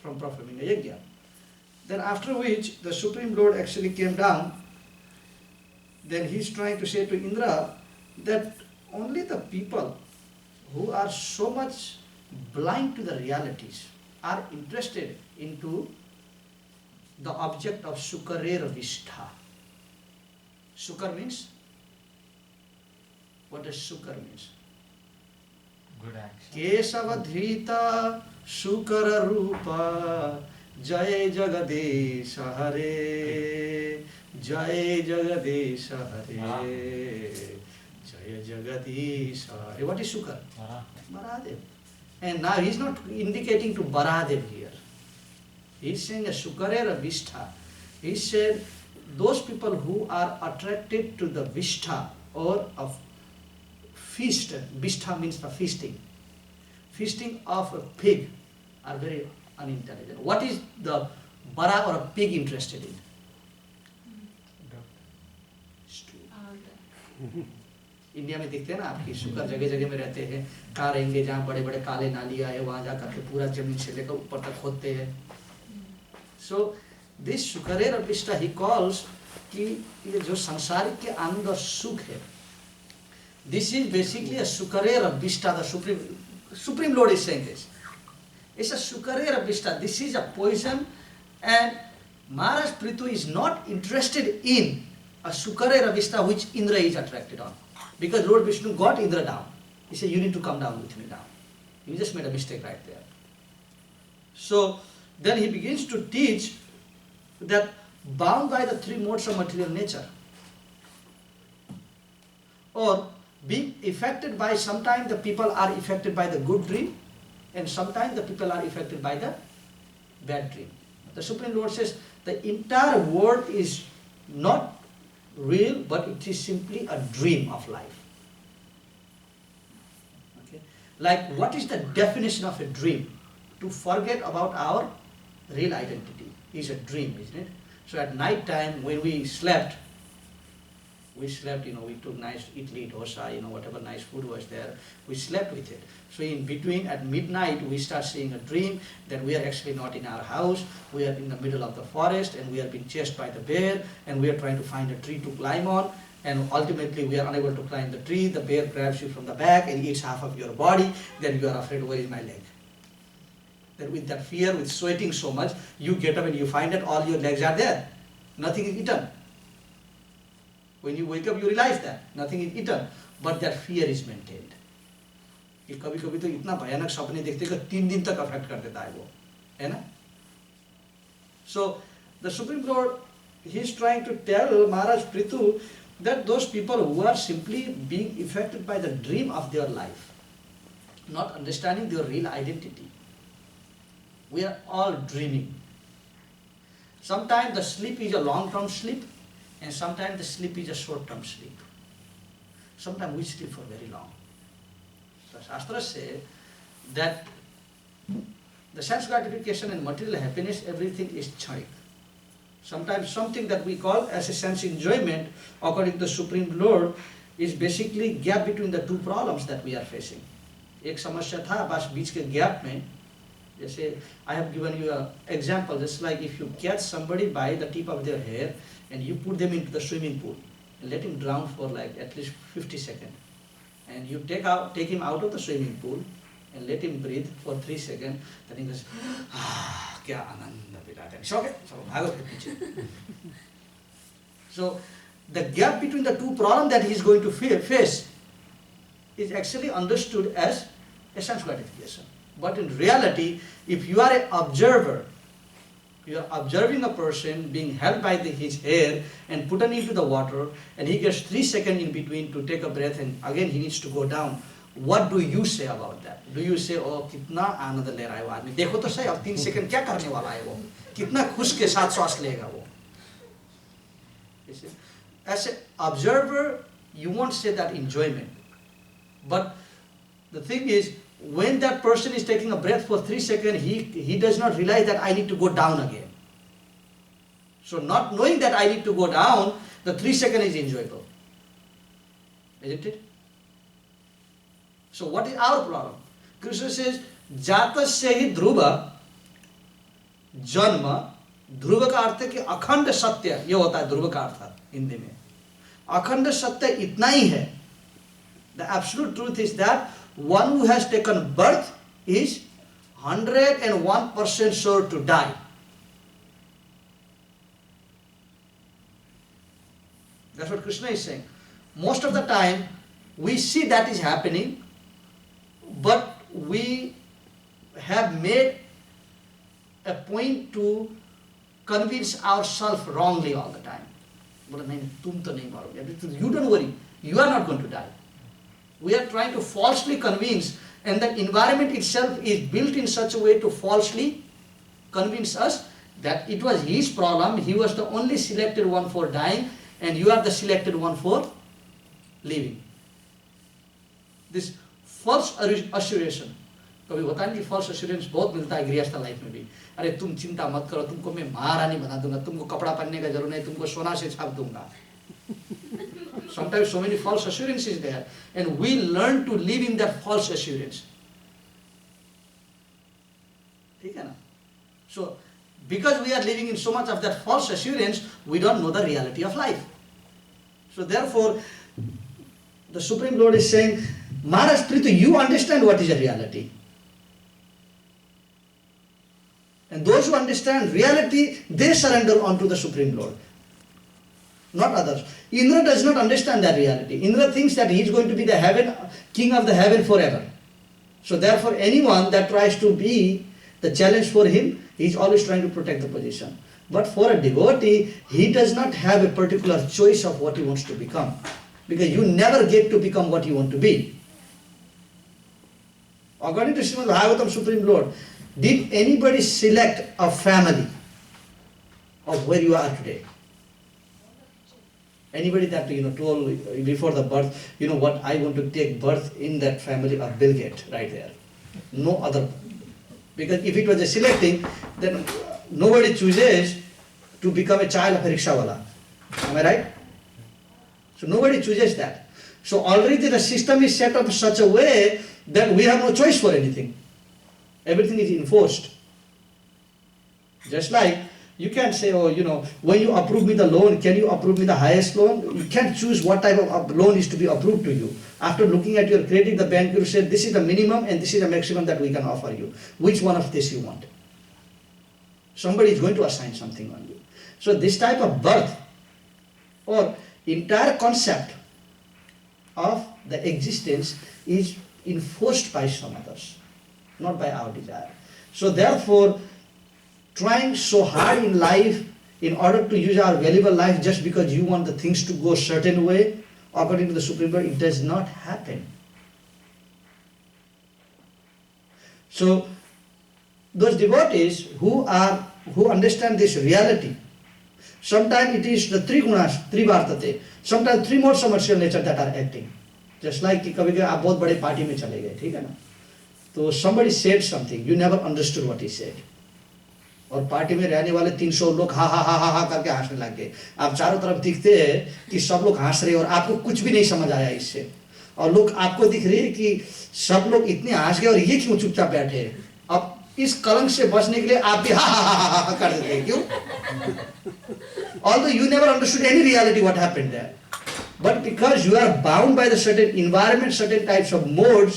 from performing a yajna. Then after which the Supreme Lord actually came down. Then he is trying to say to Indra that only the people who are so much blind to the realities are interested into the object of Sukarera Vishtha. Sukar means? What does Sukar means? Good action. Kesavadhrita Sukara Rupa Jai Jagadesha Hare Jai Jagadesha Hare Jai Jagadesha Hare. What is Sukar? Baradev. And now he is not indicating to Baradev here. He is saying a Sukarera Vishtha. He said those people who are attracted to the Vishtha or of feast, Vishtha means the feasting. Feasting of a pig are very unintelligent. What is the bara or a pig interested in? Stew. India में दिखते हैं ना आपकी sugar जगह जगह में रहते हैं, कहाँ रहेंगे जहाँ बड़े बड़े काले नालियाँ है वहाँ जा करके पूरा जमीन से लेकर ऊपर तक खोदते हैं. So this Sukarera Vishta he calls कि ये जो संसारिक के आनंद और सुख है, this is basically a Sukarera Vishta. The Supreme Lord is saying this. It's a Sukarera Vishta. This is a poison, and Maharaj Prithu is not interested in a Sukarera Vishta which Indra is attracted on. Because Lord Vishnu got Indra down. He said, you need to come down with me now. He just made a mistake right there. So then he begins to teach that bound by the three modes of material nature, or being affected by, sometimes the people are affected by the good dream, and sometimes the people are affected by the bad dream. The Supreme Lord says the entire world is not real, but it is simply a dream of life. Okay? Like, what is the definition of a dream? To forget about our real identity is a dream, isn't it? So at night time when we slept, we took nice idli, dosa, whatever nice food was there, we slept with it. So in between, at midnight, we start seeing a dream that we are actually not in our house, we are in the middle of the forest, and we are being chased by the bear, and we are trying to find a tree to climb on, and ultimately we are unable to climb the tree, the bear grabs you from the back and eats half of your body, then you are afraid, where is my leg? Then with that fear, with sweating so much, you get up and you find that all your legs are there. Nothing is eaten. When you wake up, you realize that nothing is eaten, but that fear is maintained. कि कभी-कभी तो इतना भयानक सपने देखते कि 3 दिन तक अफेक्ट कर देता है वो, है ना? So the Supreme Lord, he is trying to tell Maharaj Prithu that those people who are simply being affected by the dream of their life, not understanding their real identity, we are all dreaming. Sometimes the sleep is a long-term sleep, and sometimes the sleep is a short-term sleep. Sometimes we sleep for very long. The Shastras say that the sense gratification and material happiness, everything is charik. Sometimes something that we call as a sense enjoyment, according to the Supreme Lord, is basically gap between the two problems that we are facing. एक समस्या था बस बीच के gap में, जैसे I have given you an example, just like if you catch somebody by the tip of their hair and you put them into the swimming pool and let him drown for like at least 50 seconds, and you take him out of the swimming pool and let him breathe for 3 seconds, then he goes, ah, kya ananda pilata. It's okay, so bhago phir piche. So the gap between the two problems that he is going to face is actually understood as a sense gratification. But in reality, if you are an observer, you are observing a person being held by his hair and put into the water, and he gets 3 seconds in between to take a breath, and again he needs to go down. What do you say about that? Do you say, oh, कितना आनंद ले रहा है वो आदमी, देखो तो सही अब 3 सेकंड क्या करने वाला है वो, कितना खुश के साथ श्वास लेगा वो. As an observer, you won't say that enjoyment. But the thing is, when that person is taking a breath for 3 seconds, he does not realize that I need to go down again. So not knowing that I need to go down, the 3 seconds is enjoyable. Isn't it? So what is our problem? Krishna says, Jatasya hi dhruva जन्म, ध्रुव का अर्थ है कि अखंड सत्य, ये होता है ध्रुव का अर्थ हिंदी में। अखंड सत्य इतना ही है, the absolute truth is that one who has taken birth is 101% sure to die. That's what Krishna is saying. Most of the time we see that is happening, but we have made a point to convince ourselves wrongly all the time. बोला नहीं तुम तो नहीं मरोगे, you don't worry, you are not going to die. We are trying to falsely convince, and the environment itself is built in such a way to falsely convince us that it was his problem, he was the only selected one for dying, and you are the selected one for living. This false assurance, कभी होता है कि false assurance बहुत मिलता है गृहस्थ life में भी। अरे तुम चिंता मत करो, तुमको मैं महारानी बना दूंगा, तुमको कपड़ा पहनने का जरूरत नहीं, तुमको सोना से छाप दूंगा। Sometimes so many false assurances there, and we learn to live in that false assurance. ठीक है ना? So, because we are living in so much of that false assurance, we don't know the reality of life. So therefore, the Supreme Lord is saying, Maharaj Prithu, you understand what is a reality. And those who understand reality, they surrender unto the Supreme Lord, not others. Indra does not understand that reality. Indra thinks that he is going to be the heaven, king of the heaven forever. So therefore, anyone that tries to be the challenge for him, he is always trying to protect the position. But for a devotee, he does not have a particular choice of what he wants to become, because you never get to become what you want to be. According to Srimad Bhagavatam, Supreme Lord, did anybody select a family of where you are today? Anybody that told before the birth, what, I want to take birth in that family of Bill Gates, right there. No other. Because if it was a selecting, then nobody chooses to become a child of a rickshawala. Am I right? So nobody chooses that. So already the system is set up in such a way that we have no choice for anything. Everything is enforced. Just like you can't say, when you approve me the loan, can you approve me the highest loan? You can't choose what type of loan is to be approved to you. After looking at your credit, the bank will say, this is the minimum and this is the maximum that we can offer you. Which one of this you want? Somebody is going to assign something on you. So this type of birth or entire concept of the existence is enforced by some others, not by our desire. So therefore, trying so hard in life in order to use our valuable life just because you want the things to go a certain way, according to the Supreme Lord, it does not happen. So those devotees who understand this reality, sometimes it is the three gunas, three vartate, sometimes three more commercial nature that are acting. Just like कि कभी कभी आप बहुत बड़े party में चले गए, ठीक है ना? तो somebody said something, you never understood what he said. और पार्टी में रहने वाले 300 लोग हा हा हा हा हा करके हंसने लग गए। आप चारों तरफ दिखते हैं कि सब लोग हंस रहे हैं और आपको कुछ भी नहीं समझ आया इससे, और लोग आपको दिख रहे हैं कि सब लोग इतने हंस गए और ये क्यों चुपचाप बैठे हैं। अब इस कलंक से बचने के लिए आप भी हा हा हा हा हा कर देते हैं, क्यों? Although you never understood any reality what happened there, but because you are bound by the certain environment, certain types of modes,